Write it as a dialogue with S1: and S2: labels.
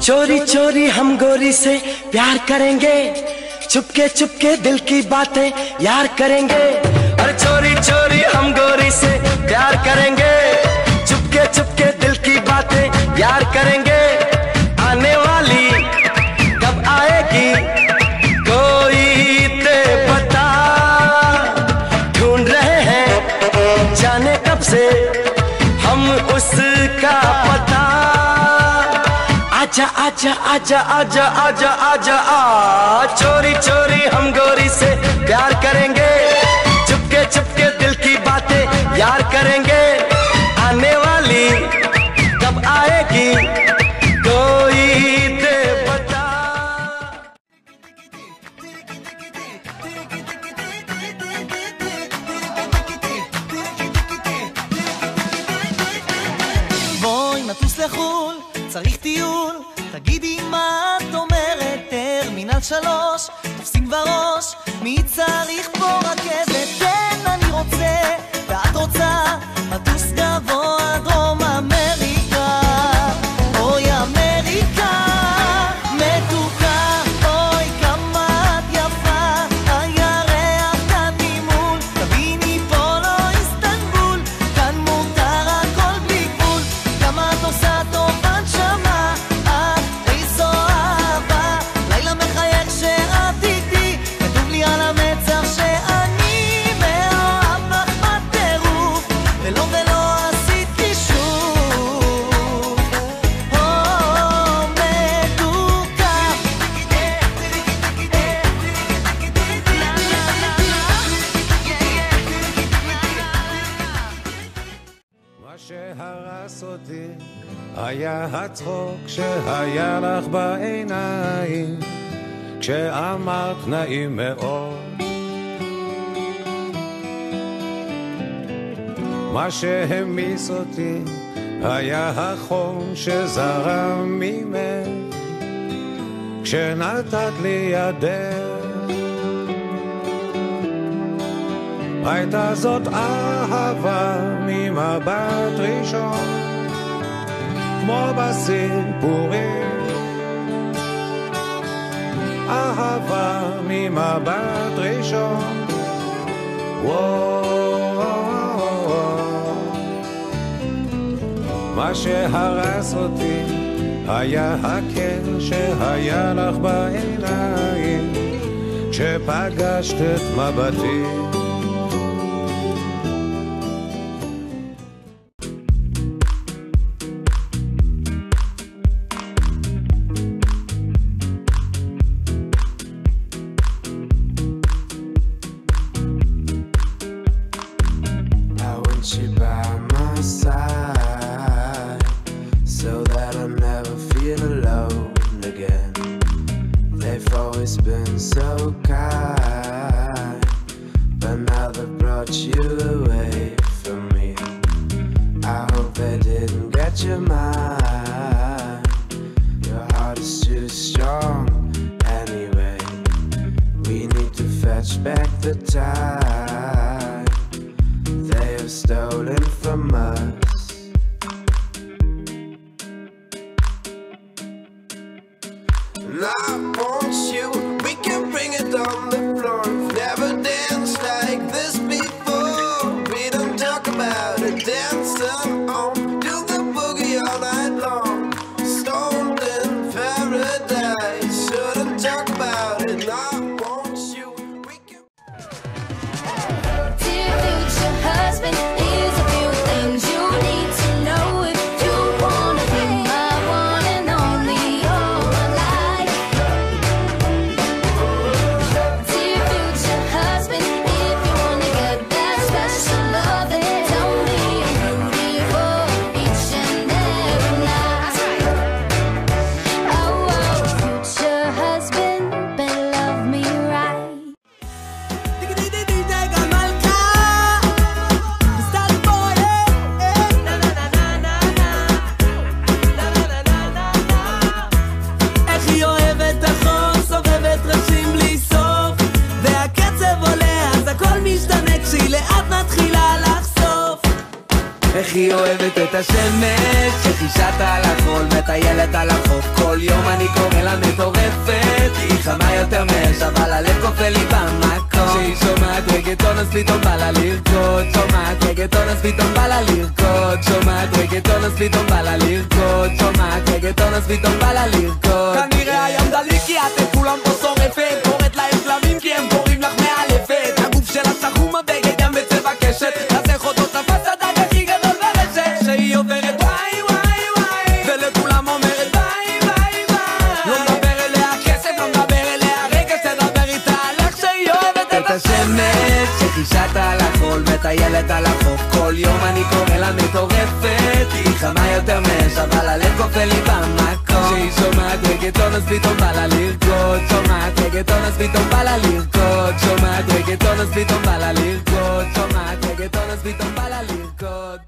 S1: चोरी चोरी हम गोरी से प्यार करेंगे, चुपके चुपके दिल की बातें यार करेंगे। अरे चोरी चोरी हम गोरी से प्यार करेंगे, चुपके चुपके दिल की बातें यार करेंगे। आने वाली कब आएगी कोई ते बता, ढूंढ रहे हैं जाने कब से हम उसका पता। आजा आजा आजा आजा आजा आजा आ, चोरी चोरी हम गोरी से प्यार करेंगे, चुपके चुपके दिल की बातें यार करेंगे। आने वाली कब आएगी कोई दे बता।
S2: בואי נטוס לחול, צריך טיול, תגידי מה את אומרת, טרמינל 3, תופסים בראש, מי צריך פה רכבת? כן, אני רוצה, ואת רוצה, נטוס גבוה דרום אמריקה. אוי אמריקה, מתוקה, אוי כמה את יפה, הירח כאן ממול, תביני פה לא איסטנבול, כאן מותר הכל בלי גבול, כמה את עושה טוב הנשמה, את איזו אהבה, לילה מחייך שאת איתי, כתוב לי על המצח שאני מאוהב בך בטירוף, ולא עשית לי שוב. מתוקה,
S3: מה שהרס אותי היה הצחוק שהיה לך בעיניים, כשאמרת נעים מאוד. מה שהמיס אותי היה החום שזרם ממך, כשנתת לי ידך. הייתה זאת אהבה ממבט ראשון, כמו בסיפורים. אהבה ממבט ראשון, מה שהרס אותי היה הקר שהיה לך בעיניים, כשפגשת את מבטי.
S4: You by my side, so that I never feel alone again. They've always been so kind, but now they've brought you away from me. I hope they didn't get your mind. Your heart is too strong anyway. We need to fetch back the time they have stolen from us. And I want you, we can bring it on the floor. We've never danced like this before. We don't talk about it, dancing on, do the boogie all night long. Stoned in paradise, shouldn't talk about it. And I want you, we can.
S5: Dear future husband, here's a few things you need to know if you wanna be my one and only all my life.
S6: איך היא אוהבת את השמש, שחישת על החול מטיילת על החוף. כל יום אני קורא לה מטורפת, היא חמה יותר מאש אבל הלב קופא לי במקום. כשהיא שומעת רגטון אז פתאום בא לה לרקוד, שומעת רגטון אז פתאום בא לה לרקוד, שומעת רגטון אז פתאום בא לה לרקוד, שומעת רגטון אז פתאום בא לה לרקוד. כנראה היום דלי כי אתם כולם פה שורפת, קוראת להם שלמים כי הם קוראים לך מאלפת. הגוף שלה סחום הבגד גם בצבע קשת, אז איך אותו תפס הדג הכי גדול ברשת. שהיא עוברת וואי וואי וואי ולכולם אומרת ביי ביי ביי. לא מדבר אליה כסף, לא מדבר אליה רגע, שתדבר איתה על איך שהיא אוהבת את השמש, שחישת על החול מטיילת על החוף. כל יום אני קורא לה מטורפת, היא חמה יותר מאש אבל הלב קופא לי במקום. כשהיא שומעת רגטון אז פתאום בא לה לרקוד, שומעת רגטון אז פתאום בא לה לרקוד, שומעת רגטון אז פתאום בא לה לרקוד, שומעת רגטון אז פתאום בא לה לרקוד.